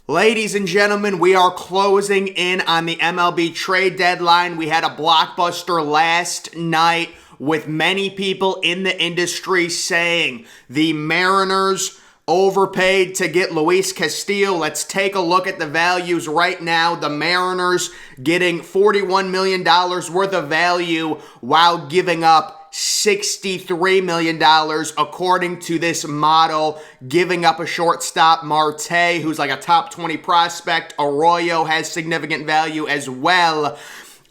Ladies and gentlemen, we are closing in on the MLB trade deadline. We had a blockbuster last night with many people in the industry saying the Mariners overpaid to get Luis Castillo. Let's take a look at the values right now. The Mariners getting $41 million worth of value while giving up $63 million, according to this model, giving up a shortstop, Marte, who's like a top 20 prospect. Arroyo has significant value as well.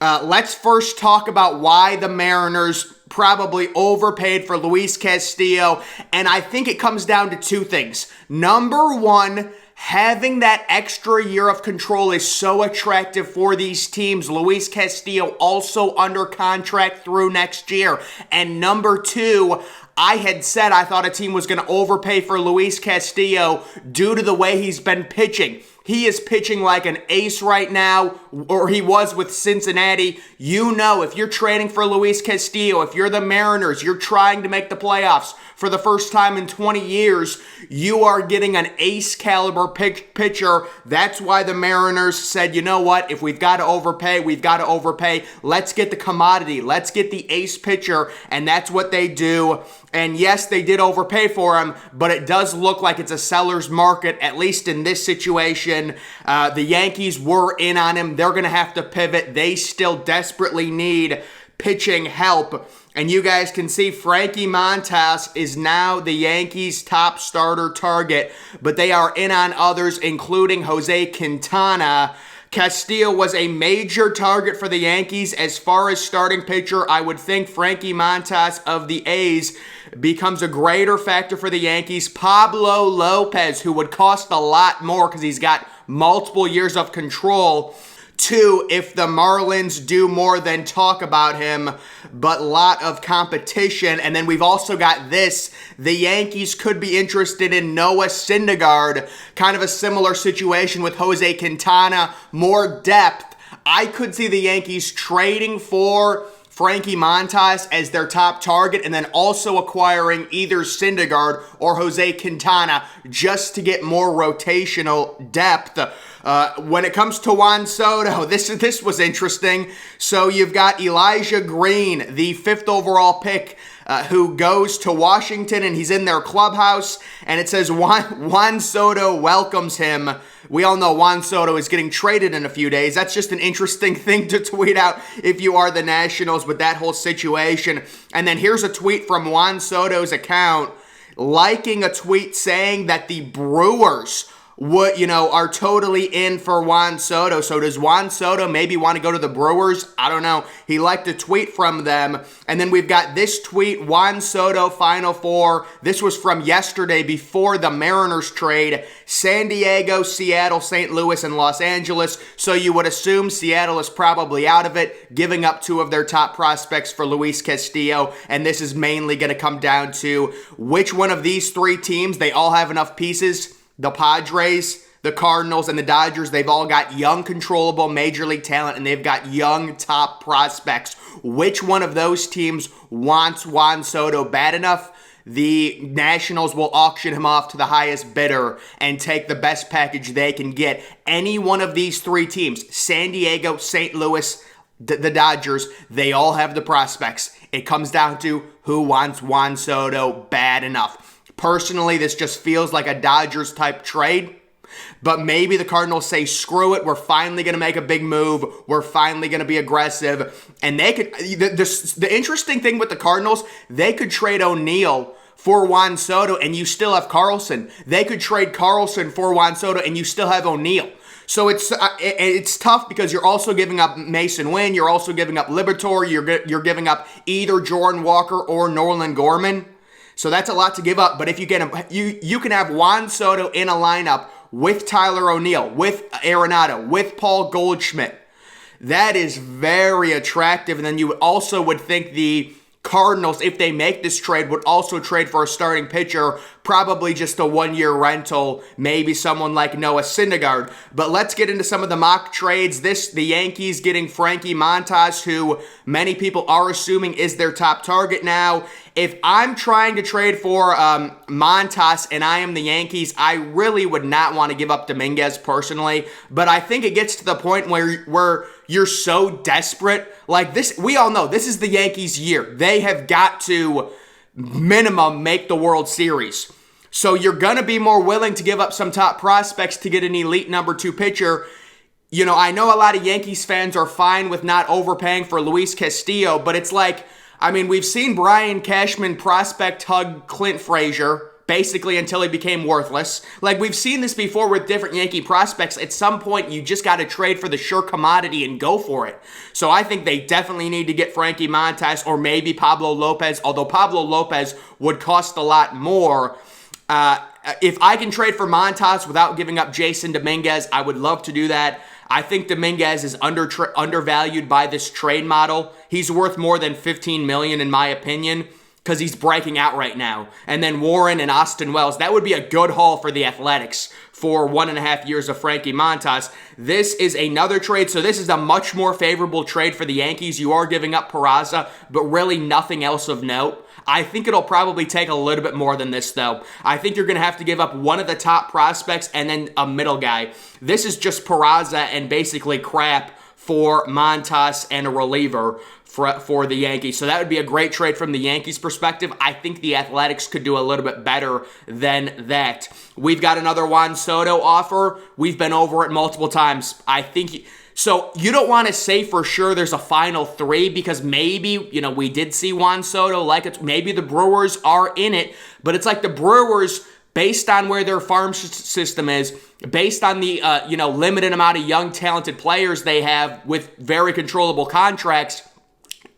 Let's first talk about why the Mariners probably overpaid for Luis Castillo, and I think it comes down to two things. Number one, having that extra year of control is so attractive for these teams. Luis Castillo also under contract through next year. And number two, I had said I thought a team was going to overpay for Luis Castillo due to the way he's been pitching. He is pitching like an ace right now, or he was with Cincinnati. You know, if you're trading for Luis Castillo, if you're the Mariners, you're trying to make the playoffs for the first time in 20 years, you are getting an ace caliber pitcher. That's why the Mariners said, you know what, if we've got to overpay, we've got to overpay. Let's get the commodity. Let's get the ace pitcher, and that's what they do. And yes, they did overpay for him, but it does look like it's a seller's market, at least in this situation. The Yankees were in on him. They're going to have to pivot. They still desperately need pitching help. And you guys can see Frankie Montas is now the Yankees' top starter target, but they are in on others, including Jose Quintana. Castillo was a major target for the Yankees. As far as starting pitcher, I would think Frankie Montas of the A's becomes a greater factor for the Yankees. Pablo Lopez, who would cost a lot more because he's got multiple years of control. Two, if the Marlins do more than talk about him, but lot of competition. And then we've also got this. The Yankees could be interested in Noah Syndergaard. Kind of a similar situation with Jose Quintana. More depth. I could see the Yankees trading for Frankie Montas as their top target and then also acquiring either Syndergaard or Jose Quintana just to get more rotational depth. When it comes to Juan Soto, this was interesting. So you've got Elijah Green, the 5th overall pick, who goes to Washington, and he's in their clubhouse, and it says Juan Soto welcomes him. We all know Juan Soto is getting traded in a few days. That's just an interesting thing to tweet out if you are the Nationals with that whole situation. And then here's a tweet from Juan Soto's account, liking a tweet saying that the Brewers are totally in for Juan Soto. So does Juan Soto maybe want to go to the Brewers? I don't know. He liked a tweet from them. And then we've got this tweet, Juan Soto, Final Four. This was from yesterday before the Mariners trade. San Diego, Seattle, St. Louis, and Los Angeles. So you would assume Seattle is probably out of it, giving up 2 of their top prospects for Luis Castillo. And this is mainly going to come down to which one of these 3 teams, they all have enough pieces. The Padres, the Cardinals, and the Dodgers, they've all got young, controllable Major League talent, and they've got young top prospects. Which one of those teams wants Juan Soto bad enough? The Nationals will auction him off to the highest bidder and take the best package they can get. Any one of these 3 teams, San Diego, St. Louis, the Dodgers, they all have the prospects. It comes down to who wants Juan Soto bad enough. Personally, this just feels like a Dodgers-type trade. But maybe the Cardinals say, screw it, we're finally going to make a big move. We're finally going to be aggressive. And they could, the interesting thing with the Cardinals, they could trade O'Neill for Juan Soto and you still have Carlson. They could trade Carlson for Juan Soto and you still have O'Neill. So it's tough because you're also giving up Mason Wynn. You're also giving up Liberatore. You're giving up either Jordan Walker or Nolan Gorman. So that's a lot to give up. But if you get him, you can have Juan Soto in a lineup with Tyler O'Neill, with Arenado, with Paul Goldschmidt. That is very attractive. And then you also would think the Cardinals, if they make this trade, would also trade for a starting pitcher, probably just a one-year rental, maybe someone like Noah Syndergaard. But let's get into some of the mock trades. The Yankees getting Frankie Montas, who many people are assuming is their top target now. If I'm trying to trade for Montas and I am the Yankees, I really would not want to give up Dominguez personally. But I think it gets to the point where you're so desperate. Like this, we all know this is the Yankees' year. They have got to minimum make the World Series. So you're going to be more willing to give up some top prospects to get an elite number 2 pitcher. You know, I know a lot of Yankees fans are fine with not overpaying for Luis Castillo, but it's like, I mean, we've seen Brian Cashman prospect hug Clint Frazier basically until he became worthless. Like, we've seen this before with different Yankee prospects. At some point, you just got to trade for the sure commodity and go for it. So I think they definitely need to get Frankie Montas or maybe Pablo Lopez, although Pablo Lopez would cost a lot more. If I can trade for Montas without giving up Jason Dominguez, I would love to do that. I think Dominguez is undervalued by this trade model. He's worth more than $15 million in my opinion because he's breaking out right now. And then Warren and Austin Wells, that would be a good haul for the Athletics for 1.5 years of Frankie Montas. This is another trade, so this is a much more favorable trade for the Yankees. You are giving up Peraza, but really nothing else of note. I think it'll probably take a little bit more than this, though. I think you're going to have to give up one of the top prospects and then a middle guy. This is just Peraza and basically crap for Montas and a reliever for the Yankees. So that would be a great trade from the Yankees' perspective. I think the Athletics could do a little bit better than that. We've got another Juan Soto offer. We've been over it multiple times. I think... So you don't want to say for sure there's a final 3 because maybe, you know, we did see Juan Soto, maybe the Brewers are in it, but it's like the Brewers, based on where their farm system is, based on the, limited amount of young, talented players they have with very controllable contracts,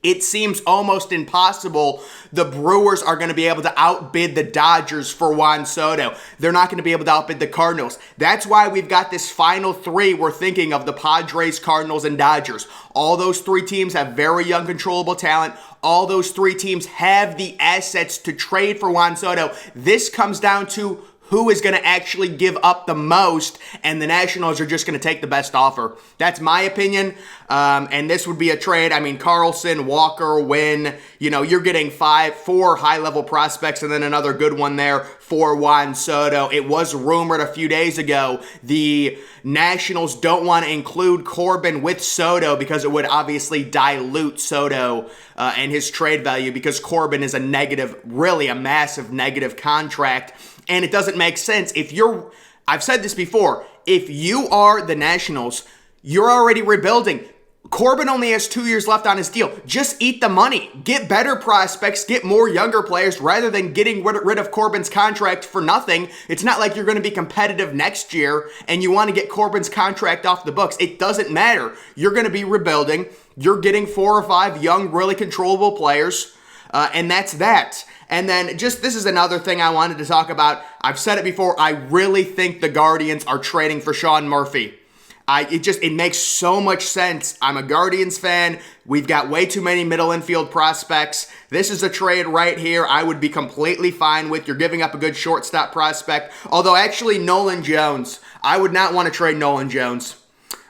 it seems almost impossible the Brewers are going to be able to outbid the Dodgers for Juan Soto. They're not going to be able to outbid the Cardinals. That's why we've got this final 3 we're thinking of, the Padres, Cardinals, and Dodgers. All those 3 teams have very young, controllable talent. All those 3 teams have the assets to trade for Juan Soto. This comes down to who is going to actually give up the most, and the Nationals are just going to take the best offer. That's my opinion, and this would be a trade. I mean, Carlson, Walker, Wynn, you're getting 4 high-level prospects and then another good one there for Juan Soto. It was rumored a few days ago the Nationals don't want to include Corbin with Soto because it would obviously dilute Soto and his trade value because Corbin is really a massive negative contract. And it doesn't make sense. I've said this before, if you are the Nationals, you're already rebuilding. Corbin only has 2 years left on his deal. Just eat the money. Get better prospects, get more younger players rather than getting rid of Corbin's contract for nothing. It's not like you're going to be competitive next year and you want to get Corbin's contract off the books. It doesn't matter. You're going to be rebuilding. You're getting 4 or 5 young, really controllable players, and that's that. And then this is another thing I wanted to talk about. I've said it before. I really think the Guardians are trading for Sean Murphy. It makes so much sense. I'm a Guardians fan. We've got way too many middle infield prospects. This is a trade right here I would be completely fine with. You're giving up a good shortstop prospect. Although actually Nolan Jones, I would not want to trade Nolan Jones.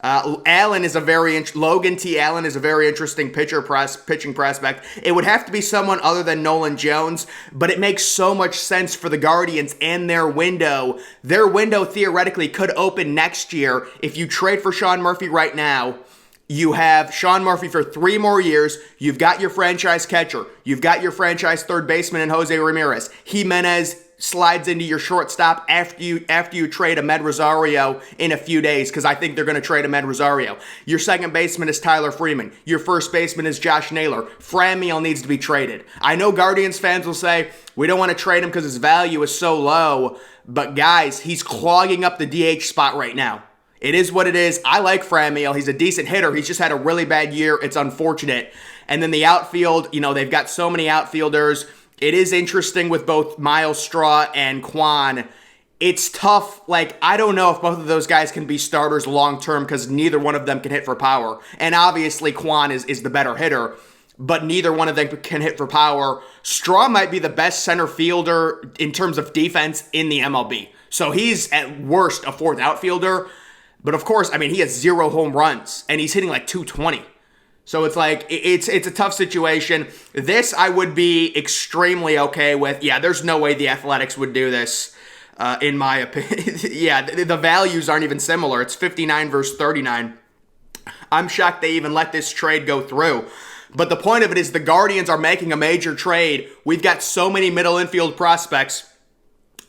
Logan T. Allen is a very interesting pitching prospect. It would have to be someone other than Nolan Jones, but it makes so much sense for the Guardians and their window. Their window theoretically could open next year. If you trade for Sean Murphy right now, you have Sean Murphy for 3 more years. You've got your franchise catcher. You've got your franchise third baseman in Jose Ramirez. Jimenez slides into your shortstop after you trade Ahmed Rosario in a few days, because I think they're going to trade Ahmed Rosario. Your second baseman is Tyler Freeman. Your first baseman is Josh Naylor. Franmil needs to be traded. I know Guardians fans will say, we don't want to trade him because his value is so low, but guys, he's clogging up the DH spot right now. It is what it is. I like Franmil. He's a decent hitter. He's just had a really bad year. It's unfortunate. And then the outfield, they've got so many outfielders. It is interesting with both Miles Straw and Juan. It's tough. I don't know if both of those guys can be starters long-term because neither one of them can hit for power. And obviously, Juan is the better hitter. but neither one of them can hit for power. Straw might be the best center fielder in terms of defense in the MLB. So he's at worst a fourth outfielder. But of course, I mean, he has 0 home runs and he's hitting like 220. So it's like, it's a tough situation. This I would be extremely okay with. Yeah, there's no way the Athletics would do this, in my opinion. Yeah, the values aren't even similar. It's 59 versus 39. I'm shocked they even let this trade go through. But the point of it is the Guardians are making a major trade. We've got so many middle infield prospects.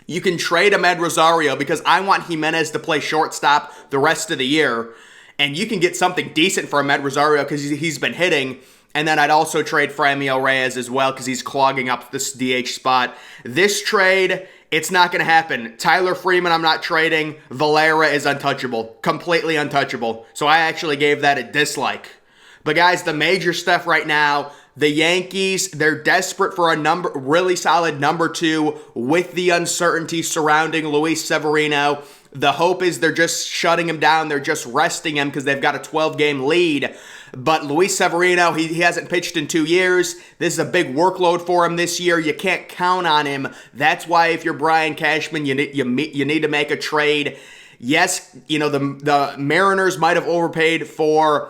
You can trade Amed Rosario because I want Jimenez to play shortstop the rest of the year. And you can get something decent for Amed Rosario because he's been hitting. And then I'd also trade Franmil Reyes as well because he's clogging up this DH spot. This trade, it's not going to happen. Tyler Freeman, I'm not trading. Valera is untouchable. Completely untouchable. So I actually gave that a dislike. But guys, the major stuff right now, the Yankees, they're desperate for a really solid number 2 with the uncertainty surrounding Luis Severino. The hope is they're just shutting him down. They're just resting him because they've got a 12-game lead. But Luis Severino, he hasn't pitched in 2 years. This is a big workload for him this year. You can't count on him. That's why if you're Brian Cashman, you need to make a trade. Yes, the Mariners might have overpaid for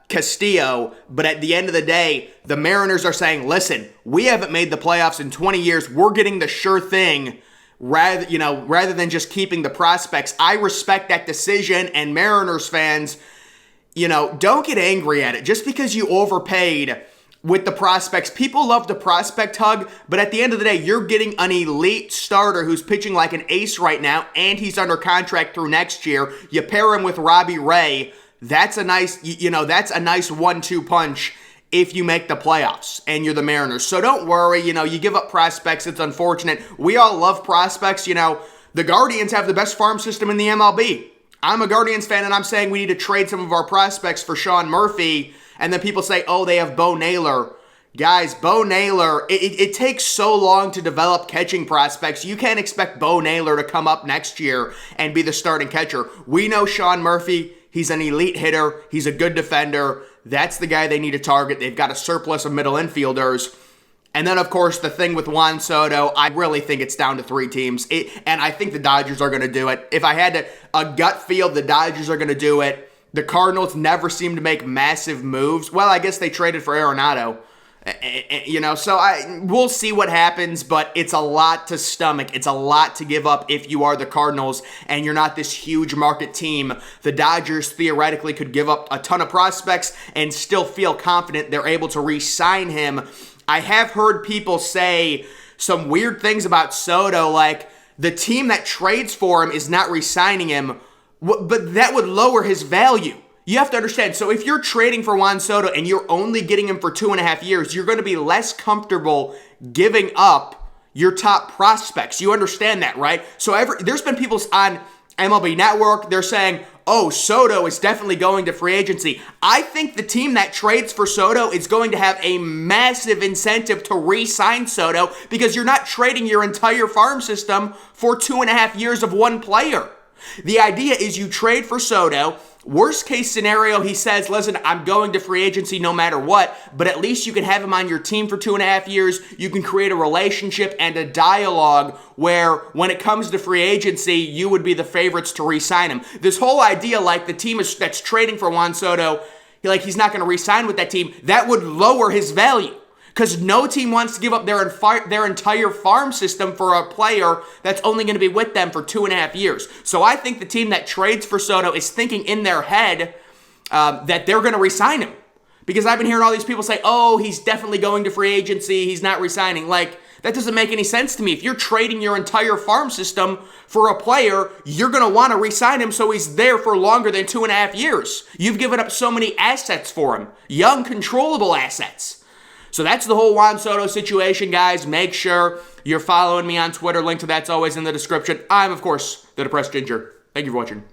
Castillo, but at the end of the day, the Mariners are saying, listen, we haven't made the playoffs in 20 years. We're getting the sure thing rather than just keeping the prospects. I respect that decision, and Mariners fans, don't get angry at it. Just because you overpaid with the prospects, people love the prospect hug, but at the end of the day, you're getting an elite starter who's pitching like an ace right now, and he's under contract through next year. You pair him with Robbie Ray. That's a nice 1-2 punch if you make the playoffs and you're the Mariners. So don't worry, you give up prospects. It's unfortunate. We all love prospects. The Guardians have the best farm system in the MLB. I'm a Guardians fan and I'm saying we need to trade some of our prospects for Sean Murphy. And then people say, oh, they have Bo Naylor. Guys, Bo Naylor, it takes so long to develop catching prospects. You can't expect Bo Naylor to come up next year and be the starting catcher. We know Sean Murphy. He's an elite hitter. He's a good defender. That's the guy they need to target. They've got a surplus of middle infielders. And then, of course, the thing with Juan Soto, I really think it's down to 3 teams. And I think the Dodgers are going to do it. If I had a gut feel, the Dodgers are going to do it. The Cardinals never seem to make massive moves. Well, I guess they traded for Arenado. So we'll see what happens, but it's a lot to stomach. It's a lot to give up if you are the Cardinals and you're not this huge market team. The Dodgers theoretically could give up a ton of prospects and still feel confident they're able to re-sign him. I have heard people say some weird things about Soto, like the team that trades for him is not re-signing him, but that would lower his value. You have to understand, so if you're trading for Juan Soto and you're only getting him for 2.5 years, you're going to be less comfortable giving up your top prospects. You understand that, right? So there's been people on MLB Network, they're saying, oh, Soto is definitely going to free agency. I think the team that trades for Soto is going to have a massive incentive to re-sign Soto because you're not trading your entire farm system for 2.5 years of one player. The idea is you trade for Soto. Worst case scenario, he says, listen, I'm going to free agency no matter what, but at least you can have him on your team for 2.5 years. You can create a relationship and a dialogue where when it comes to free agency, you would be the favorites to re-sign him. This whole idea, like the team that's trading for Juan Soto, he's not going to re-sign with that team, that would lower his value. Because no team wants to give up their entire farm system for a player that's only going to be with them for 2.5 years. So I think the team that trades for Soto is thinking in their head that they're going to re-sign him. Because I've been hearing all these people say, oh, he's definitely going to free agency, he's not re-signing. That doesn't make any sense to me. If you're trading your entire farm system for a player, you're going to want to re-sign him so he's there for longer than 2.5 years. You've given up so many assets for him. Young, controllable assets. So that's the whole Juan Soto situation, guys. Make sure you're following me on Twitter. Link to that's always in the description. I'm, of course, the Depressed Ginger. Thank you for watching.